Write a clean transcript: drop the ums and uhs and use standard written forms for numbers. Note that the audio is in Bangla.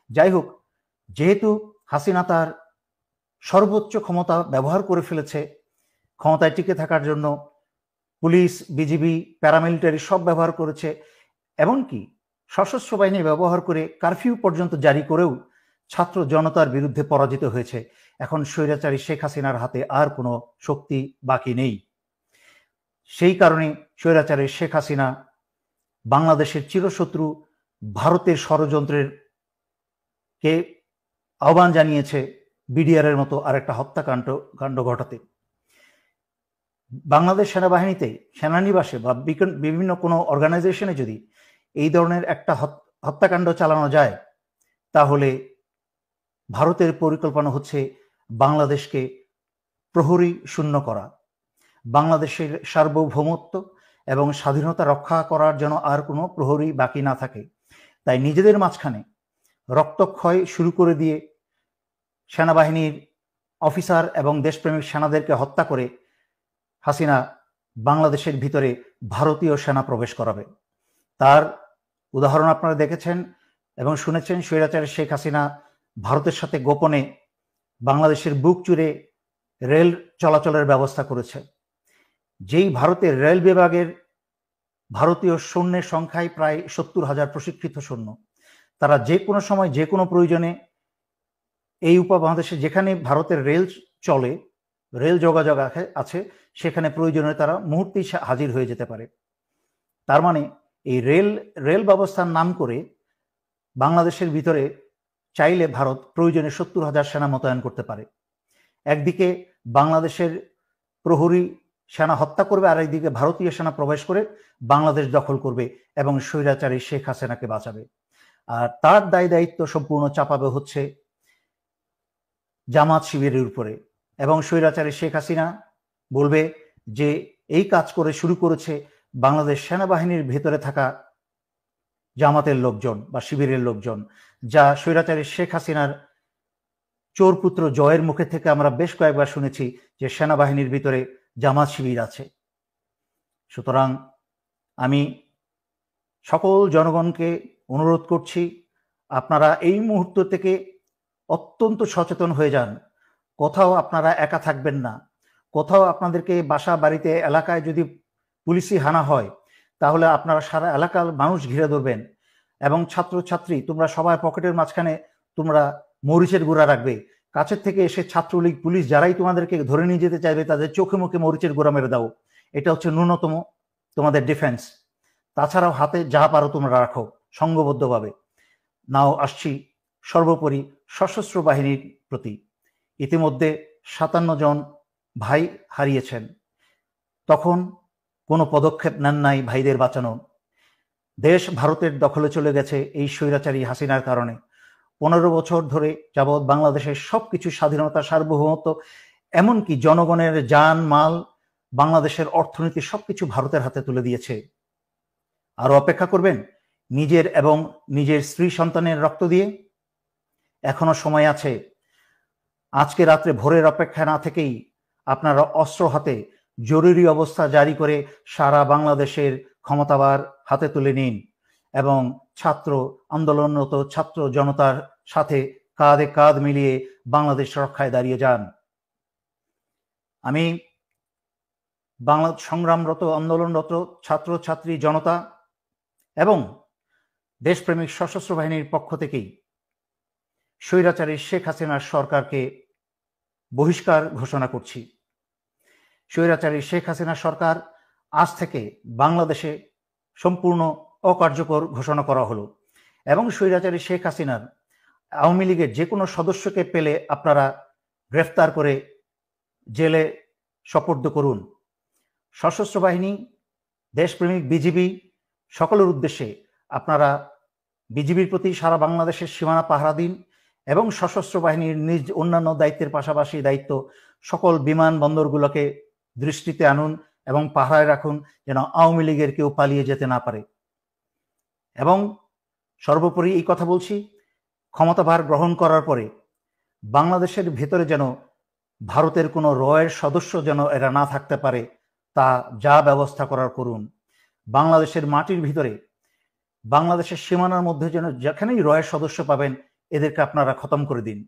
যাই হোক, যেহেতু হাসিনা তার সর্বোচ্চ ক্ষমতা ব্যবহার করে ফেলেছে, ক্ষমতায় টিকে থাকার জন্য পুলিশ, বিজিবি, প্যারামিলিটারি সব ব্যবহার করেছে, এমনকি সশস্ত্র বাহিনী ব্যবহার করে কারফিউ পর্যন্ত জারি করেও ছাত্র জনতার বিরুদ্ধে পরাজিত হয়েছে। এখন স্বৈরাচারী শেখ হাসিনার হাতে আর কোনো শক্তি বাকি নেই। সেই কারণে স্বৈরাচারী শেখ হাসিনা বাংলাদেশের চিরশত্রু ভারতের ষড়যন্ত্রের কে আহ্বান জানিয়েছে বিডিআর এর মতো আরেকটা হত্যাকাণ্ড ঘটাতে। বাংলাদেশ সেনাবাহিনীতে, সেনানিবাসে বা বিভিন্ন কোনো অর্গানাইজেশনে যদি এই ধরনের একটা হত্যাকাণ্ড চালানো যায়, তাহলে ভারতের পরিকল্পনা হচ্ছে বাংলাদেশকে প্রহরী শূন্য করা, বাংলাদেশের সার্বভৌমত্ব এবং স্বাধীনতা রক্ষা করার যেন আর কোনো প্রহরী বাকি না থাকে। তাই নিজেদের মাঝখানে রক্তক্ষয় শুরু করে দিয়ে সেনাবাহিনীর অফিসার এবং দেশপ্রেমিক সেনাদেরকে হত্যা করে হাসিনা বাংলাদেশের ভিতরে ভারতীয় সেনা প্রবেশ করাবে। তার উদাহরণ আপনারা দেখেছেন এবং শুনেছেন। স্বৈরাচারী শেখ হাসিনা ভারতের সাথে গোপনে বাংলাদেশের বুক চুরে রেল চলাচলের ব্যবস্থা করেছে। যেই ভারতের রেল বিভাগের ভারতীয় সৈন্যের সংখ্যায় প্রায় 70,000 প্রশিক্ষিত সৈন্য, তারা যে কোনো সময় যে কোনো প্রয়োজনে এই উপমহাদেশে যেখানে ভারতের রেল চলে, রেল যোগাযোগ আছে, সেখানে প্রয়োজনে তারা মুহূর্তেই হাজির হয়ে যেতে পারে। তার মানে এই রেল ব্যবস্থার নাম করে বাংলাদেশের ভিতরে চাইলে ভারত প্রয়োজনে 70,000 সেনা মোতায়েন করতে পারে। একদিকে বাংলাদেশের প্রহরী সেনা হত্যা করবে, আর একদিকে ভারতীয় সেনা প্রবেশ করে বাংলাদেশ দখল করবে এবং স্বৈরাচারী শেখ হাসিনাকে বাঁচাবে। আর তার দায় দায়িত্ব সম্পূর্ণ চাপাবে হচ্ছে জামাত শিবিরের উপরে, এবং স্বৈরাচারী শেখ হাসিনা বলবে যে এই কাজ করে শুরু করেছে বাংলাদেশ সেনাবাহিনীর ভেতরে থাকা জামাতের লোকজন বা শিবিরের লোকজন, যা স্বৈরাচারী শেখ হাসিনার চোরপুত্র জয়ের মুখে থেকে আমরা বেশ কয়েকবার শুনেছি যে সেনাবাহিনীর ভিতরে জামাত শিবির আছে। সুতরাং আমি সকল জনগণকে অনুরোধ করছি, আপনারা এই মুহূর্ত থেকে অত্যন্ত সচেতন হয়ে যান। কোথাও আপনারা একা থাকবেন না। কোথাও আপনাদেরকে বাসা বাড়িতে এলাকায় যদি পুলিশি হানা হয়, তাহলে আপনারা সারা এলাকার মানুষ ঘিরে ধরবেন এবং ছাত্রছাত্রী তোমরা সবাই পকেটের মাঝখানে তোমরা মরিচের গুঁড়া রাখবে। কাছের থেকে এসে ছাত্রলীগ, পুলিশ যারাই তোমাদেরকে ধরে নিয়ে যেতে চাইবে, তাদের চোখে মুখে মরিচের গুঁড়া মেরে দাও। এটা হচ্ছে ন্যূনতম তোমাদের ডিফেন্স। তাছাড়াও হাতে যা পারো তোমরা রাখো সংঘবদ্ধভাবে। নাও আসছি সর্বোপরি সশস্ত্র বাহিনীর প্রতি। ইতিমধ্যে 57 জন ভাই হারিয়েছেন, তখন কোনো পদক্ষেপ নেন নাই ভাইদের বাঁচানো। দেশ ভারতের দখলে চলে গেছে এই স্বৈরাচারী হাসিনার কারণে। 15 বছর ধরে যাবৎ বাংলাদেশের সবকিছু স্বাধীনতা, সার্বভৌমত্ব, এমনকি জনগণের জান মাল, বাংলাদেশের অর্থনীতি সবকিছু ভারতের হাতে তুলে দিয়েছে। আরো অপেক্ষা করবেন নিজের এবং নিজের স্ত্রী সন্তানের রক্ত দিয়ে? এখনো সময় আছে। আজকে রাত্রে ভোরের অপেক্ষা না থেকেই আপনারা অস্ত্র হাতে জরুরি অবস্থা জারি করে সারা বাংলাদেশের ক্ষমতাবার হাতে তুলে নিন এবং ছাত্র আন্দোলনরত ছাত্র জনতার সাথে কাঁধে কাঁধ মিলিয়ে বাংলাদেশ রক্ষায় দাঁড়িয়ে যান। আমি সংগ্রামরত, আন্দোলনরত ছাত্র ছাত্রী জনতা এবং দেশপ্রেমিক সশস্ত্র বাহিনীর পক্ষ থেকেই স্বৈরাচারী শেখ হাসিনার সরকারকে বহিষ্কার ঘোষণা করছি। স্বৈরাচারী শেখ হাসিনা সরকার আজ থেকে বাংলাদেশে সম্পূর্ণ অকার্যকর ঘোষণা করা হলো এবং স্বৈরাচারী শেখ হাসিনার আওয়ামী লীগের যে কোনো সদস্যকে পেলে আপনারা গ্রেফতার করে জেলে সোপর্দ করুন। সশস্ত্র বাহিনী, দেশপ্রেমিক বিজিবি সকলের উদ্দেশ্যে আপনারা বিজিবির প্রতি সারা বাংলাদেশের সীমানা পাহারা দিন এবং সশস্ত্র বাহিনীর নিজ অন্যান্য দায়িত্বের পাশাপাশি দায়িত্ব সকল বিমানবন্দরগুলোকে দৃষ্টিতে আনুন এবং পাহারায় রাখুন, যেন আওয়ামী লীগের কেউ পালিয়ে যেতে না পারে। এবং সর্বোপরি এই কথা বলছি, ক্ষমতাভার গ্রহণ করার পরে বাংলাদেশের ভেতরে যেন ভারতের কোনো রয়ের সদস্য যেন এরা না থাকতে পারে, তা যা ব্যবস্থা করার করুন। বাংলাদেশের মাটির ভিতরে, বাংলাদেশের সীমানার মধ্যে যেন যেখানেই রয়ের সদস্য পাবেন এদেরকে আপনারা খতম করে দিন।